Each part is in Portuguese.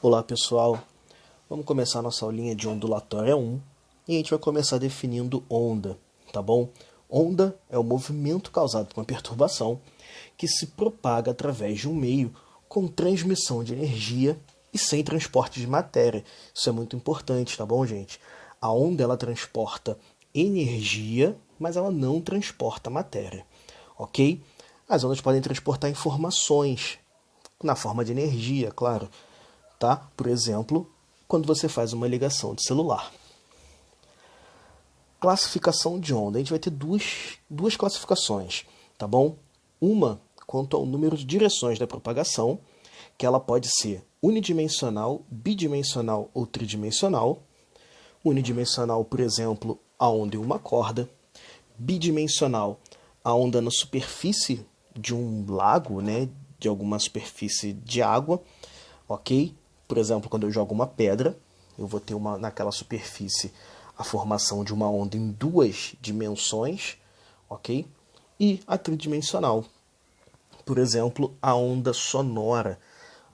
Olá pessoal, vamos começar nossa aulinha de ondulatória 1 e a gente vai começar definindo onda, tá bom? Onda é o movimento causado por uma perturbação que se propaga através de um meio com transmissão de energia e sem transporte de matéria. Isso é muito importante, tá bom, gente? A onda ela transporta energia, mas ela não transporta matéria, ok? As ondas podem transportar informações na forma de energia, claro. Tá? Por exemplo, quando você faz uma ligação de celular. Classificação de onda. A gente vai ter duas classificações, tá bom? Uma quanto ao número de direções da propagação, que ela pode ser unidimensional, bidimensional ou tridimensional. Unidimensional, por exemplo, a onda em uma corda. Bidimensional, a onda na superfície de um lago, né, de alguma superfície de água, ok? Por exemplo, quando eu jogo uma pedra, eu vou ter naquela superfície a formação de uma onda em duas dimensões, ok? E a tridimensional, por exemplo, a onda sonora.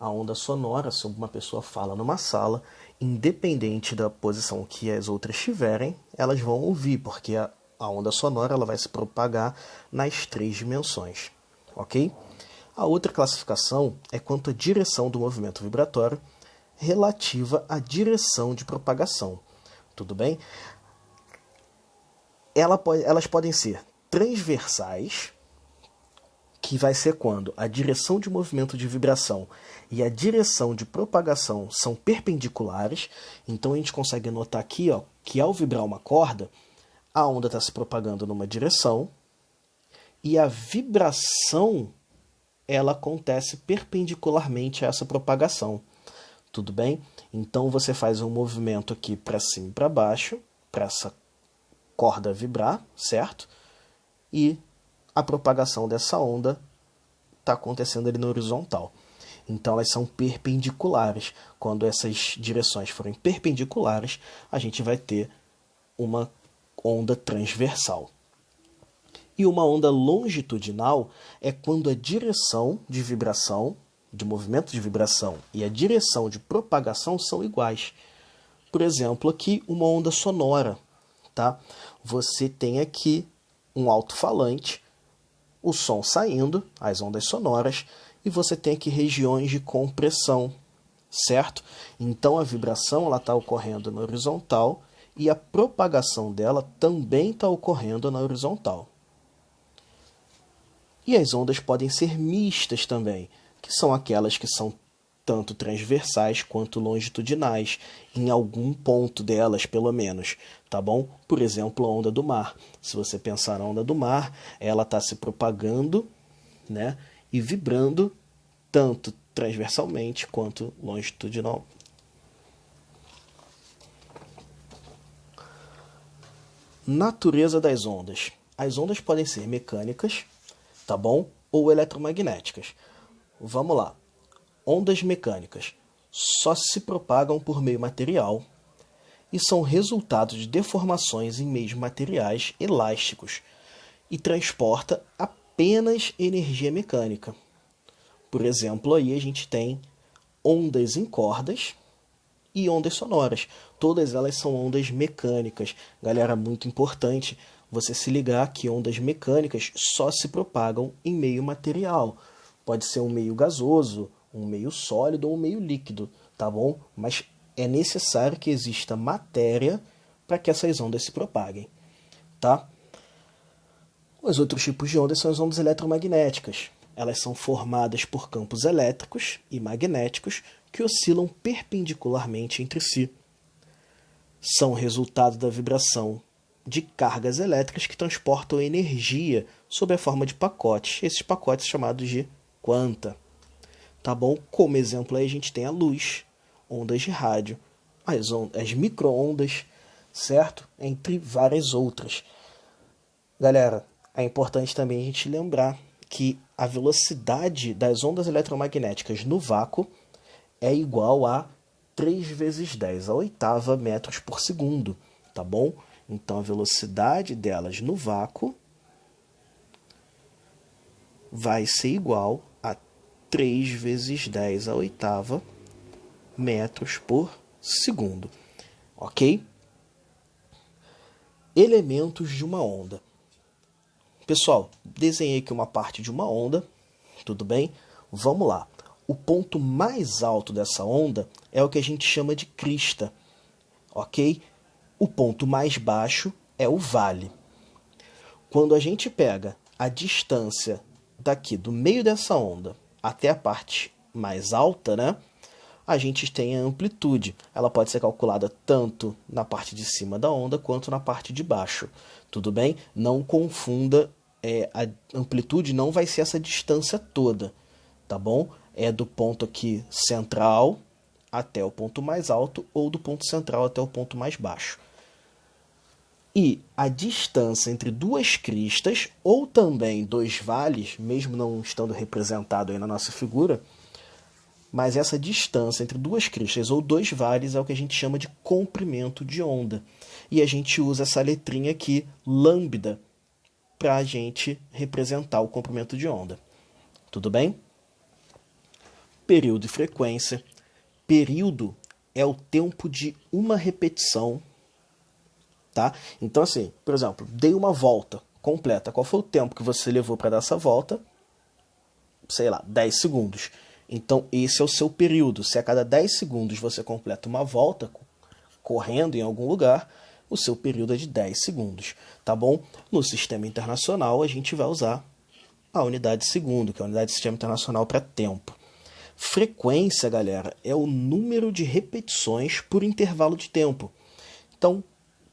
A onda sonora, se uma pessoa fala numa sala, independente da posição que as outras tiverem, elas vão ouvir, porque a onda sonora ela vai se propagar nas três dimensões, ok? A outra classificação é quanto à direção do movimento vibratório relativa à direção de propagação. Tudo bem? Elas podem ser transversais, que vai ser quando a direção de movimento de vibração e a direção de propagação são perpendiculares. Então a gente consegue notar aqui, ó, que ao vibrar uma corda, a onda está se propagando numa direção e a vibração ela acontece perpendicularmente a essa propagação. Tudo bem? Então você faz um movimento aqui para cima e para baixo, para essa corda vibrar, certo? E a propagação dessa onda está acontecendo ali na horizontal. Então elas são perpendiculares. Quando essas direções forem perpendiculares, a gente vai ter uma onda transversal. E uma onda longitudinal é quando a direção de vibração, de movimento de vibração e a direção de propagação são iguais. Por exemplo, aqui uma onda sonora, tá? Você tem aqui um alto-falante, o som saindo, as ondas sonoras, e você tem aqui regiões de compressão, certo? Então a vibração está ocorrendo na horizontal e a propagação dela também está ocorrendo na horizontal. E as ondas podem ser mistas também, que são aquelas que são tanto transversais quanto longitudinais, em algum ponto delas, pelo menos, tá bom? Por exemplo, a onda do mar. Se você pensar na onda do mar, ela está se propagando, né, e vibrando tanto transversalmente quanto longitudinal. Natureza das ondas. As ondas podem ser mecânicas, tá bom? Ou eletromagnéticas. Vamos lá. Ondas mecânicas só se propagam por meio material e são resultado de deformações em meios materiais elásticos e transporta apenas energia mecânica. Por exemplo, aí a gente tem ondas em cordas e ondas sonoras. Todas elas são ondas mecânicas. Galera, muito importante você se ligar que ondas mecânicas só se propagam em meio material. Pode ser um meio gasoso, um meio sólido ou um meio líquido, tá bom? Mas é necessário que exista matéria para que essas ondas se propaguem, tá? Os outros tipos de ondas são as ondas eletromagnéticas. Elas são formadas por campos elétricos e magnéticos que oscilam perpendicularmente entre si. São resultado da vibração de cargas elétricas que transportam energia sob a forma de pacotes. Esses pacotes chamados de quanta. Tá bom? Como exemplo aí a gente tem a luz, ondas de rádio, as micro-ondas, certo? Entre várias outras. Galera, é importante também a gente lembrar que a velocidade das ondas eletromagnéticas no vácuo é igual a 3 vezes 10 a oitava metros por segundo, tá bom? Então a velocidade delas no vácuo vai ser igual a 3 vezes 10 a oitava metros por segundo, ok? Elementos de uma onda. Pessoal, desenhei aqui uma parte de uma onda, tudo bem? Vamos lá. O ponto mais alto dessa onda é o que a gente chama de crista, ok? O ponto mais baixo é o vale. Quando a gente pega a distância daqui do meio dessa onda até a parte mais alta, né? A gente tem a amplitude. Ela pode ser calculada tanto na parte de cima da onda quanto na parte de baixo. Tudo bem? Não confunda, a amplitude não vai ser essa distância toda, tá bom? É do ponto aqui central até o ponto mais alto ou do ponto central até o ponto mais baixo. E a distância entre duas cristas ou também dois vales, mesmo não estando representado aí na nossa figura, mas essa distância entre duas cristas ou dois vales é o que a gente chama de comprimento de onda. E a gente usa essa letrinha aqui, lambda, para a gente representar o comprimento de onda. Tudo bem? Período e frequência. Período é o tempo de uma repetição, tá? Então, assim, por exemplo, dei uma volta completa. Qual foi o tempo que você levou para dar essa volta? Sei lá, 10 segundos. Então, esse é o seu período. Se a cada 10 segundos você completa uma volta, correndo em algum lugar, o seu período é de 10 segundos, tá bom? No sistema internacional, a gente vai usar a unidade de segundo, que é a unidade de sistema internacional para tempo. Frequência, galera, é o número de repetições por intervalo de tempo. Então,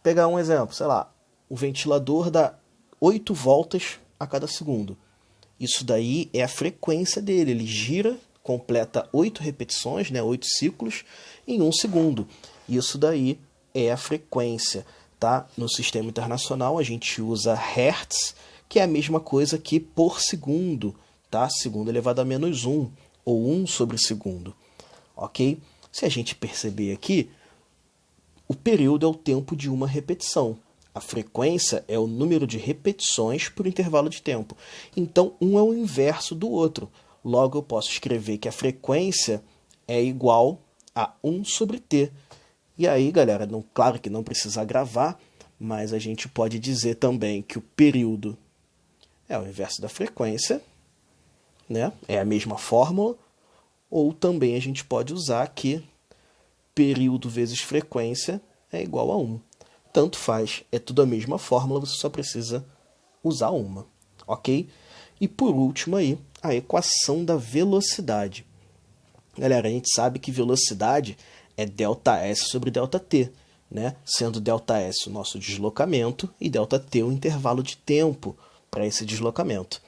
pegar um exemplo, sei lá, o ventilador dá 8 voltas a cada segundo. Isso daí é a frequência dele, ele gira, completa 8 repetições, né, 8 ciclos, em 1 segundo. Isso daí é a frequência, tá? No sistema internacional a gente usa Hertz, que é a mesma coisa que por segundo, tá? Segundo elevado a menos 1, ou 1 sobre segundo, ok? Se a gente perceber aqui, o período é o tempo de uma repetição. A frequência é o número de repetições por intervalo de tempo. Então, um é o inverso do outro. Logo, eu posso escrever que a frequência é igual a 1 sobre t. E aí, galera, claro que não precisa gravar, mas a gente pode dizer também que o período é o inverso da frequência, né? É a mesma fórmula. Ou também a gente pode usar que período vezes frequência é igual a 1. Tanto faz, é tudo a mesma fórmula, você só precisa usar uma, ok? E por último aí, a equação da velocidade. Galera, a gente sabe que velocidade é ΔS sobre ΔT, né? Sendo ΔS o nosso deslocamento e ΔT o intervalo de tempo para esse deslocamento.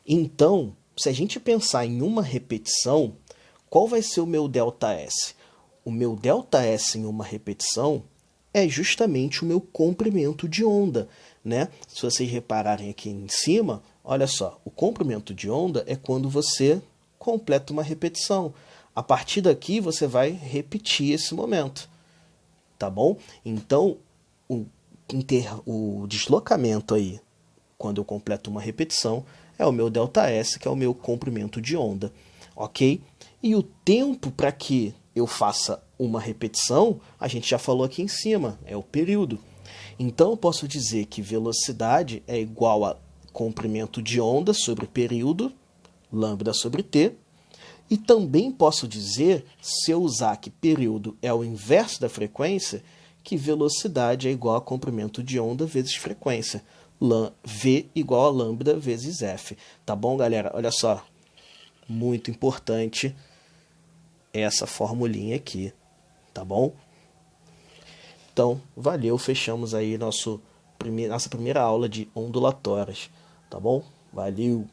Então, se a gente pensar em uma repetição, qual vai ser o meu ΔS? O meu ΔS em uma repetição é justamente o meu comprimento de onda, né? Se vocês repararem aqui em cima, olha só, o comprimento de onda é quando você completa uma repetição. A partir daqui você vai repetir esse momento, tá bom? Então, o deslocamento aí, quando eu completo uma repetição, é o meu ΔS, que é o meu comprimento de onda, ok? E o tempo para que eu faça uma repetição, a gente já falou aqui em cima, é o período. Então, eu posso dizer que velocidade é igual a comprimento de onda sobre período, lambda sobre t. E também posso dizer, se eu usar que período é o inverso da frequência, que velocidade é igual a comprimento de onda vezes frequência. V igual a lambda vezes F. Tá bom, galera? Olha só. Muito importante essa formulinha aqui. Tá bom? Então, valeu. Fechamos aí nossa primeira aula de ondulatórias. Tá bom? Valeu!